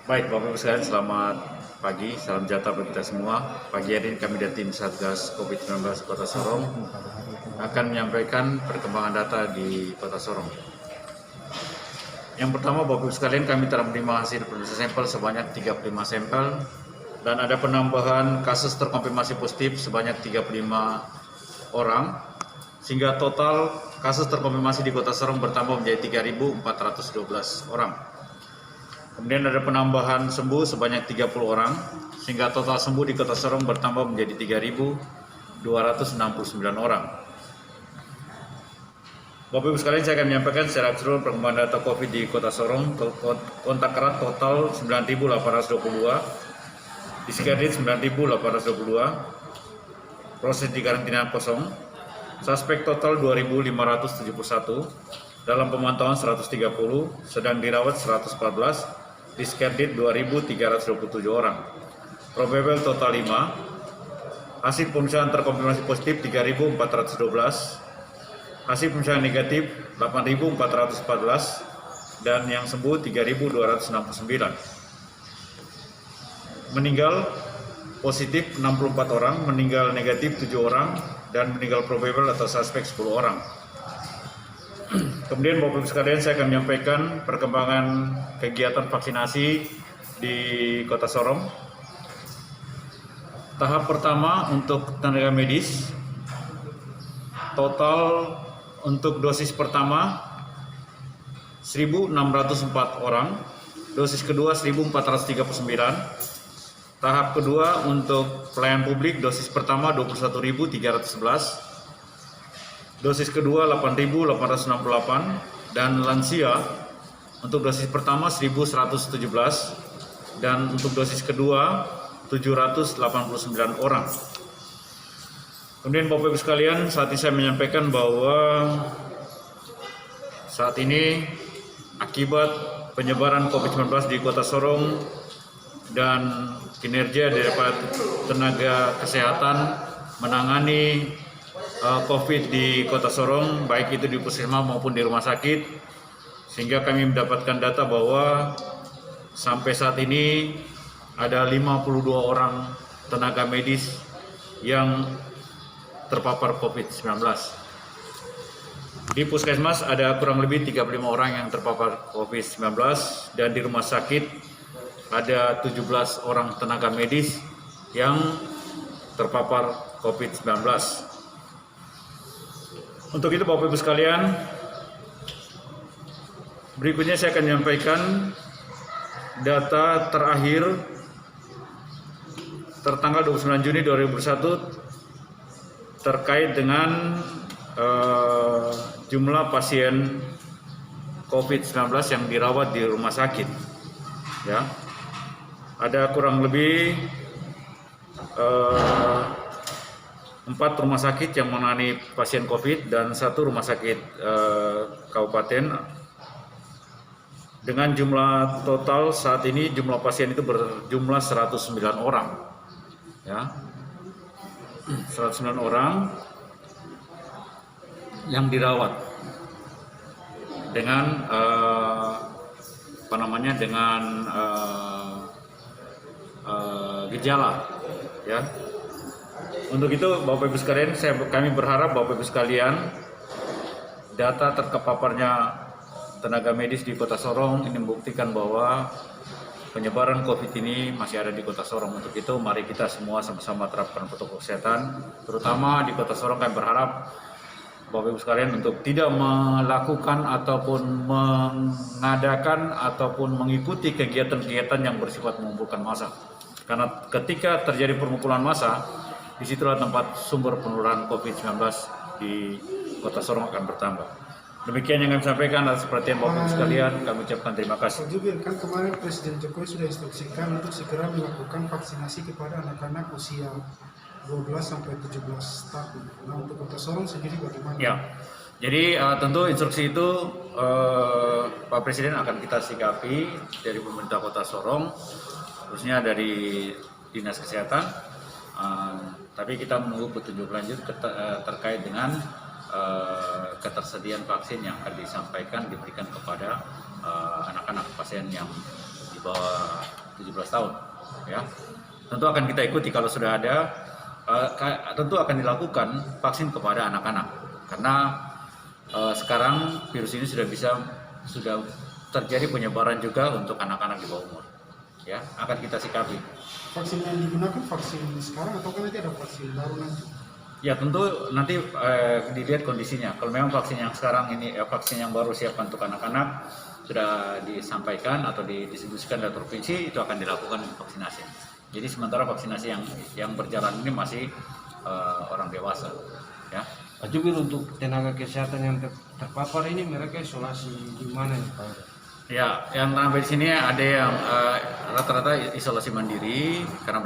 Baik, Bapak Ibu sekalian, selamat pagi, salam sejahtera bagi kita semua. Pagi hari ini kami dari tim Satgas COVID-19 Kota Sorong akan menyampaikan perkembangan data di Kota Sorong. Yang pertama, Bapak Ibu sekalian, kami telah menerima hasil pemeriksaan sampel sebanyak 35 sampel dan ada penambahan kasus terkonfirmasi positif sebanyak 35 orang, sehingga total kasus terkonfirmasi di Kota Sorong bertambah menjadi 3.412 orang. Kemudian ada penambahan sembuh sebanyak 30 orang, sehingga total sembuh di Kota Sorong bertambah menjadi 3.269 orang. Bapak Ibu sekalian, saya akan menyampaikan secara keseluruhan perkembangan data COVID di Kota Sorong. Kontak erat total 9.822, diskredit 9.822, proses di karantina kosong, suspek total 2.571, dalam pemantauan 130, sedang dirawat 114, diskredit 2.327 orang, probable total 5, hasil pemeriksaan terkonfirmasi positif 3.412, hasil pemeriksaan negatif 8.414, dan yang sembuh 3.269. Meninggal positif 64 orang, meninggal negatif 7 orang, dan meninggal probable atau suspek 10 orang. Kemudian Bapak Ibu sekalian, saya akan menyampaikan perkembangan kegiatan vaksinasi di Kota Sorong. Tahap pertama untuk tenaga medis, total untuk dosis pertama 1.604 orang, dosis kedua 1.439, tahap kedua untuk pelayan publik dosis pertama 21.311, dosis kedua 8.868, dan lansia untuk dosis pertama 1.117, dan untuk dosis kedua 789 orang. Kemudian Bapak Ibu sekalian, saat ini saya menyampaikan bahwa saat ini akibat penyebaran COVID-19 di Kota Sorong dan kinerja daripada tenaga kesehatan menangani COVID di Kota Sorong, baik itu di puskesmas maupun di rumah sakit, sehingga kami mendapatkan data bahwa sampai saat ini ada 52 orang tenaga medis yang terpapar COVID-19. Di puskesmas ada kurang lebih 35 orang yang terpapar COVID-19, dan di rumah sakit ada 17 orang tenaga medis yang terpapar COVID-19. Untuk itu Bapak Ibu sekalian, berikutnya saya akan menyampaikan data terakhir tertanggal 29 Juni 2021 terkait dengan jumlah pasien COVID-19 yang dirawat di rumah sakit. Ya, ada kurang lebih 4 rumah sakit yang menangani pasien COVID dan 1 rumah sakit kabupaten, dengan jumlah total saat ini jumlah pasien itu berjumlah 109 orang, ya, 109 orang yang dirawat dengan dengan gejala, ya. Untuk itu Bapak Ibu sekalian, kami berharap Bapak Ibu sekalian, data terpaparnya tenaga medis di Kota Sorong ini membuktikan bahwa penyebaran COVID ini masih ada di Kota Sorong. Untuk itu mari kita semua sama-sama terapkan protokol kesehatan, terutama di Kota Sorong. Kami berharap Bapak Ibu sekalian untuk tidak melakukan ataupun mengadakan ataupun mengikuti kegiatan-kegiatan yang bersifat mengumpulkan massa. Karena ketika terjadi perkumpulan massa, disitulah tempat sumber penularan COVID-19 di Kota Sorong akan bertambah. Demikian yang kami sampaikan. Atas perhatian Bapak Ibu sekalian, kami ucapkan terima kasih. Pak Jubir, kan kemarin Presiden Jokowi sudah instruksikan untuk segera melakukan vaksinasi kepada anak-anak usia 12 sampai 17 tahun. Nah, untuk Kota Sorong sendiri bagaimana? Ya, jadi tentu instruksi itu Pak Presiden akan kita sikapi dari pemerintah Kota Sorong, khususnya dari Dinas Kesehatan. Tapi kita menunggu petunjuk lanjut terkait dengan ketersediaan vaksin yang akan disampaikan diberikan kepada anak-anak pasien yang di bawah 17 tahun. Ya, tentu akan kita ikuti kalau sudah ada. Tentu akan dilakukan vaksin kepada anak-anak karena sekarang virus ini sudah terjadi penyebaran juga untuk anak-anak di bawah umur. Ya, akan kita sikapi. Vaksin yang digunakan vaksin sekarang atau kan nanti ada vaksin baru nanti? Ya tentu nanti dilihat kondisinya. Kalau memang vaksin yang sekarang ini vaksin yang baru siap untuk anak-anak sudah disampaikan atau didistribusikan dari provinsi, itu akan dilakukan vaksinasi. Jadi sementara vaksinasi yang berjalan ini masih orang dewasa. Ya. Pak Jubir, untuk tenaga kesehatan yang terpapar ini mereka isolasi di mana nih Pak? Ya, yang sampai di sini ada yang rata-rata isolasi mandiri karena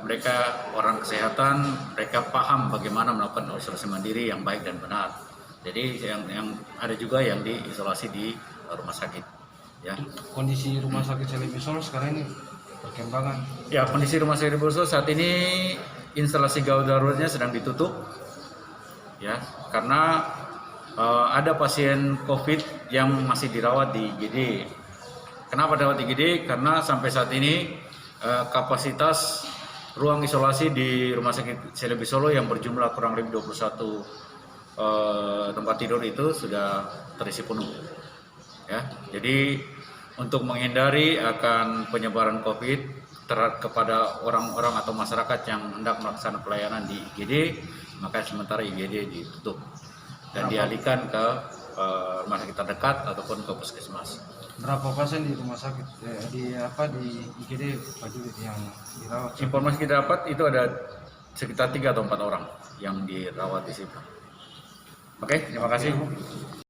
mereka orang kesehatan, mereka paham bagaimana melakukan isolasi mandiri yang baik dan benar. Jadi yang ada juga yang diisolasi di rumah sakit. Ya. Kondisi rumah sakit Celebi Solo sekarang ini perkembangan? Ya, kondisi rumah sakit Celebi Solo saat ini instalasi gawat daruratnya sedang ditutup. Ya, karena ada pasien COVID yang masih dirawat di IGD. Kenapa dirawat di IGD? Karena sampai saat ini kapasitas ruang isolasi di Rumah Sakit Celebi Solo yang berjumlah kurang lebih 21 tempat tidur itu sudah terisi penuh. Ya, jadi untuk menghindari akan penyebaran COVID kepada orang-orang atau masyarakat yang hendak melaksanakan pelayanan di IGD, maka sementara IGD ditutup dan dialihkan ke rumah sakit terdekat ataupun ke puskesmas. Berapa pasien di rumah sakit di IGD Pak Jubir yang dirawat? Informasi kita dapat itu ada sekitar 3 atau 4 orang yang dirawat di situ. Oke, terima kasih.